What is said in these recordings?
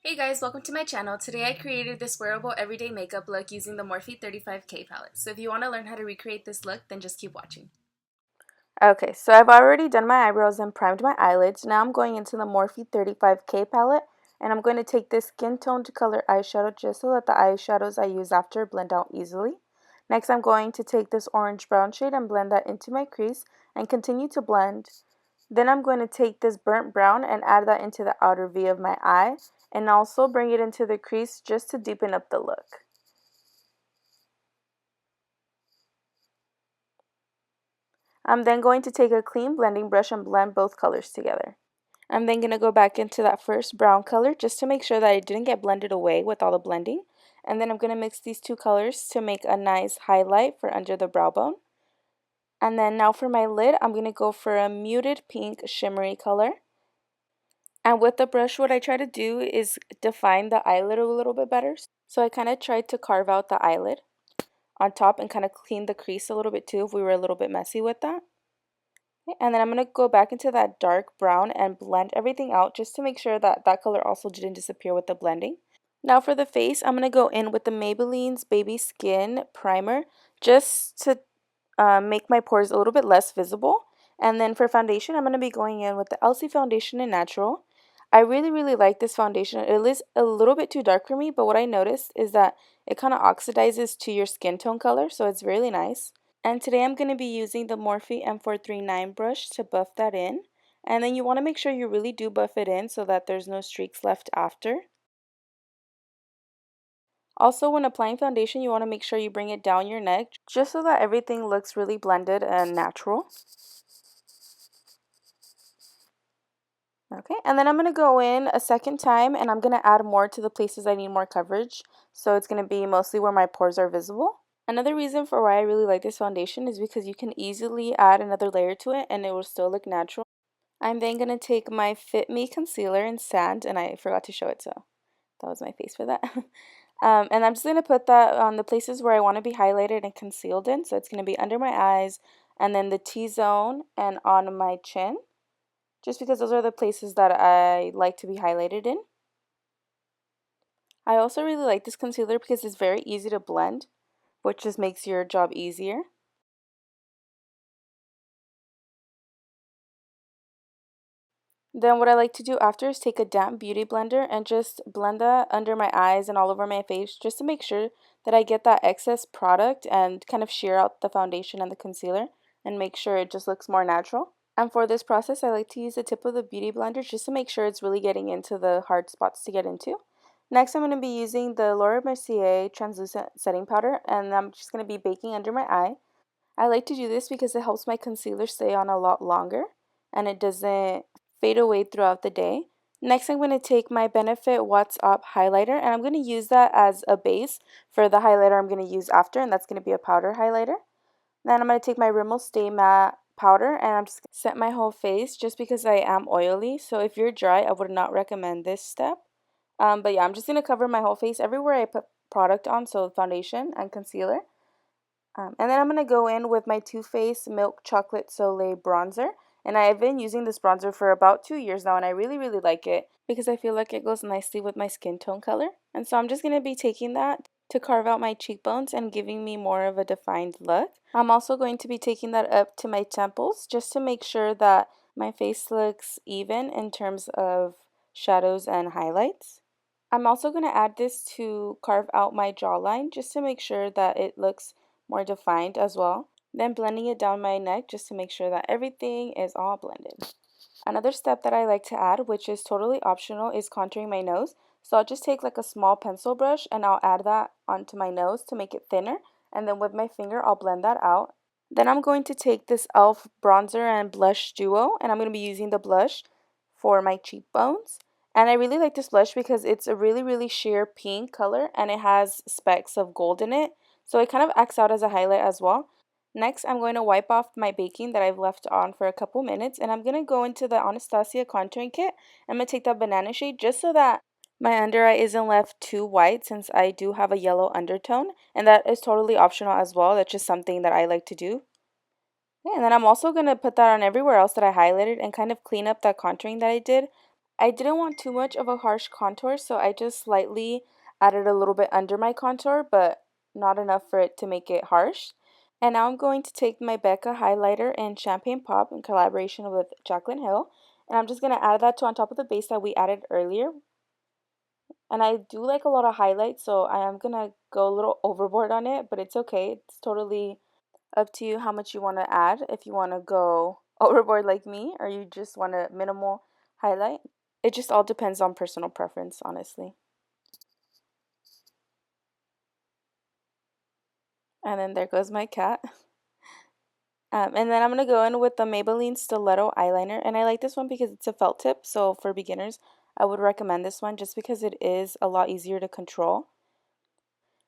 Hey guys, welcome to my channel. Today I created this wearable everyday makeup look using the Morphe 35K palette. So if you want to learn how to recreate this look, then just keep watching. Okay, so I've already done my eyebrows and primed my eyelids. Now I'm going into the Morphe 35K palette and I'm going to take this skin toned color eyeshadow just so that the eyeshadows I use after blend out easily. Next I'm going to take this orange brown shade and blend that into my crease and continue to blend. Then I'm going to take this burnt brown and add that into the outer V of my eye and also bring it into the crease just to deepen up the look. I'm then going to take a clean blending brush and blend both colors together. I'm then going to go back into that first brown color just to make sure that it didn't get blended away with all the blending. And then I'm going to mix these two colors to make a nice highlight for under the brow bone. And then now for my lid, I'm going to go for a muted pink shimmery color. And with the brush, what I try to do is define the eyelid a little bit better. So I kind of tried to carve out the eyelid on top and kind of clean the crease a little bit too if we were a little bit messy with that. Okay, and then I'm going to go back into that dark brown and blend everything out just to make sure that that color also didn't disappear with the blending. Now for the face, I'm going to go in with the Maybelline's Baby Skin Primer just to make my pores a little bit less visible. And then for foundation, I'm going to be going in with the Elcie Foundation in Natural. I really like this foundation. It is a little bit too dark for me, but what I noticed is that it kind of oxidizes to your skin tone color, so it's really nice. And today I'm going to be using the Morphe M439 brush to buff that in. And then you want to make sure you really do buff it in so that there's no streaks left after. Also, when applying foundation, you want to make sure you bring it down your neck just so that everything looks really blended and natural. Okay, and then I'm going to go in a second time and I'm going to add more to the places I need more coverage. So it's going to be mostly where my pores are visible. Another reason for why I really like this foundation is because you can easily add another layer to it and it will still look natural. I'm then going to take my Fit Me concealer in Sand, and I forgot to show it, so that was my face for that. And I'm just going to put that on the places where I want to be highlighted and concealed in. So it's going to be under my eyes and then the T-zone and on my chin. Just because those are the places that I like to be highlighted in. I also really like this concealer because it's very easy to blend, which just makes your job easier. Then what I like to do after is take a damp beauty blender and just blend that under my eyes and all over my face just to make sure that I get that excess product and kind of sheer out the foundation and the concealer and make sure it just looks more natural. And for this process, I like to use the tip of the beauty blender just to make sure it's really getting into the hard spots to get into. Next, I'm going to be using the Mercier translucent setting powder, and I'm just going to be baking under my eye. I like to do this because it helps my concealer stay on a lot longer and it doesn't fade away throughout the day. Next, I'm going to take my Benefit What's Up highlighter and I'm going to use that as a base for the highlighter I'm going to use after, and that's going to be a powder highlighter. Then I'm going to take my Rimmel Stay Matte powder and I'm just going to set my whole face just because I am oily. So if you're dry, I would not recommend this step. But yeah, I'm just going to cover my whole face everywhere I put product on, so foundation and concealer. And then I'm going to go in with my Too Faced Milk Chocolate Soleil bronzer. And I've been using this bronzer for about 2 years now, and I really like it because I feel like it goes nicely with my skin tone color. And so I'm just going to be taking that to carve out my cheekbones and giving me more of a defined look. I'm also going to be taking that up to my temples just to make sure that my face looks even in terms of shadows and highlights. I'm also going to add this to carve out my jawline just to make sure that it looks more defined as well. Then blending it down my neck just to make sure that everything is all blended. Another step that I like to add, which is totally optional, is contouring my nose. So I'll just take like a small pencil brush and I'll add that onto my nose to make it thinner. And then with my finger, I'll blend that out. Then I'm going to take this e.l.f. bronzer and blush duo, and I'm going to be using the blush for my cheekbones. And I really like this blush because it's a really sheer pink color and it has specks of gold in it. So it kind of acts out as a highlight as well. Next, I'm going to wipe off my baking that I've left on for a couple minutes, and I'm going to go into the Anastasia contouring kit. I'm going to take that banana shade just so that my under eye isn't left too white, since I do have a yellow undertone, and that is totally optional as well. That's just something that I like to do. Okay, and then I'm also going to put that on everywhere else that I highlighted and kind of clean up that contouring that I did I didn't want too much of a harsh contour, so I just slightly added a little bit under my contour, but not enough for it to make it harsh. And now I'm going to take my Becca highlighter in Champagne Pop in collaboration with Jaclyn Hill. And I'm just going to add that to on top of the base that we added earlier. And I do like a lot of highlights, so I am going to go a little overboard on it, but it's okay. It's totally up to you how much you want to add. If you want to go overboard like me, or you just want a minimal highlight. It just all depends on personal preference, honestly. And then there goes my cat. And then I'm going to go in with the Maybelline Stiletto eyeliner. And I like this one because it's a felt tip. So for beginners, I would recommend this one just because it is a lot easier to control.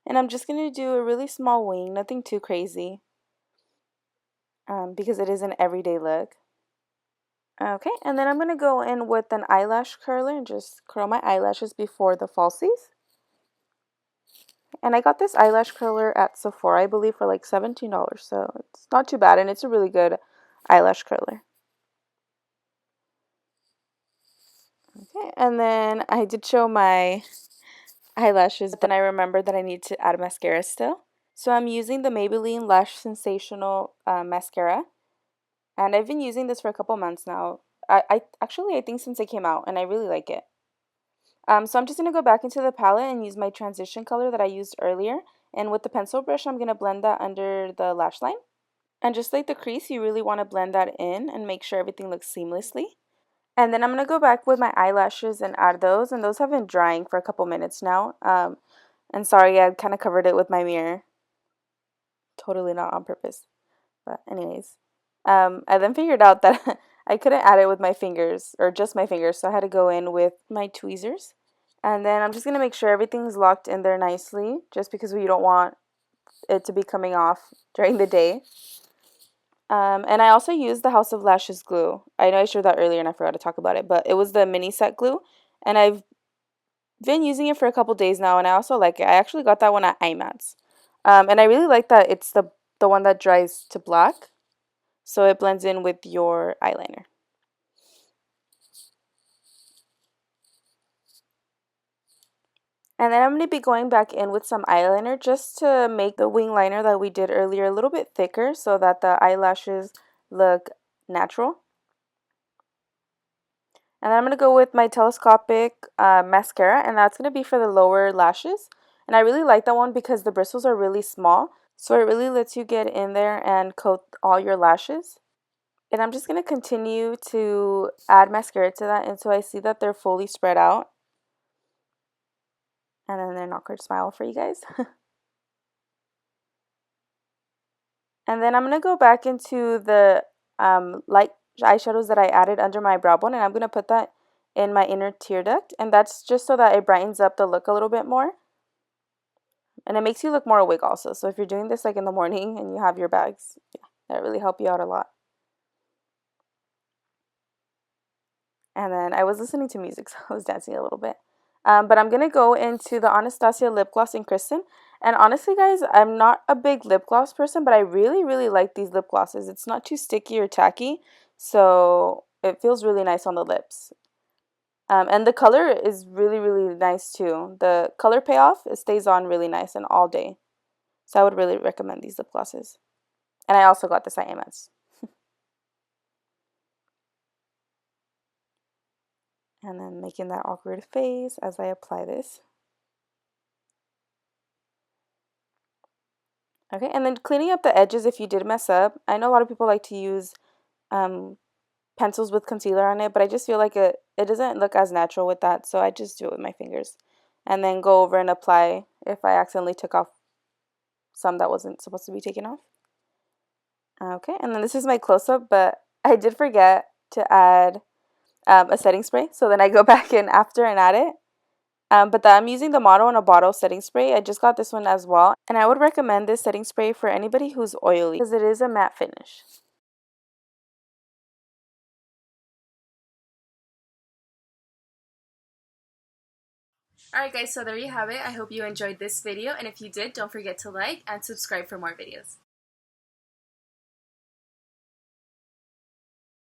And I'm just going to do a really small wing, nothing too crazy. Because it is an everyday look. Okay, and then I'm going to go in with an eyelash curler and just curl my eyelashes before the falsies. And I got this eyelash curler at Sephora, I believe, for like $17, so it's not too bad, and it's a really good eyelash curler. Okay, and then I did show my eyelashes, but then I remembered that I need to add mascara still. So I'm using the Maybelline Lash Sensational mascara, and I've been using this for a couple months now. I think since it came out, and I really like it. So I'm just going to go back into the palette and use my transition color that I used earlier. And with the pencil brush, I'm going to blend that under the lash line. And just like the crease, you really want to blend that in and make sure everything looks seamlessly. And then I'm going to go back with my eyelashes and add those. And those have been drying for a couple minutes now. And sorry, I kind of covered it with my mirror. Totally not on purpose. But anyways. I then figured out that I couldn't add it with my fingers, or just my fingers. So I had to go in with my tweezers. And then I'm just going to make sure everything's locked in there nicely, just because we don't want it to be coming off during the day. And I also used the House of Lashes glue. I know I showed that earlier and I forgot to talk about it, but it was the mini set glue. And I've been using it for a couple days now, and I also like it. I actually got that one at IMATS. And I really like that it's the one that dries to black, so it blends in with your eyeliner. And then I'm going to be going back in with some eyeliner just to make the wing liner that we did earlier a little bit thicker so that the eyelashes look natural. And then I'm going to go with my telescopic mascara, and that's going to be for the lower lashes. And I really like that one because the bristles are really small, so it really lets you get in there and coat all your lashes. And I'm just going to continue to add mascara to that until I see that they're fully spread out. And then an awkward smile for you guys. And then I'm going to go back into the light eyeshadows that I added under my brow bone, and I'm going to put that in my inner tear duct. And that's just so that it brightens up the look a little bit more. And it makes you look more awake also. So if you're doing this like in the morning and you have your bags, yeah, that really help you out a lot. And then I was listening to music, so I was dancing a little bit. But I'm going to go into the Anastasia lip gloss in Kristen. And honestly, guys, I'm not a big lip gloss person, but I really, really like these lip glosses. It's not too sticky or tacky, so it feels really nice on the lips. And the color is really, really nice too. The color payoff, it stays on really nice and all day. So I would really recommend these lip glosses. And I also got this at Amex. And then making that awkward face as I apply this. Okay, and then cleaning up the edges if you did mess up. I know a lot of people like to use pencils with concealer on it, but I just feel like it doesn't look as natural with that, so I just do it with my fingers. And then go over and apply if I accidentally took off some that wasn't supposed to be taken off. Okay, and then this is my close-up, but I did forget to add a setting spray, so then I go back in after and add it. But I'm using the Motto in a Bottle setting spray. I just got this one as well, and I would recommend this setting spray for anybody who's oily because it is a matte finish. Alright guys, so there you have it. I hope you enjoyed this video, and if you did, don't forget to like and subscribe for more videos.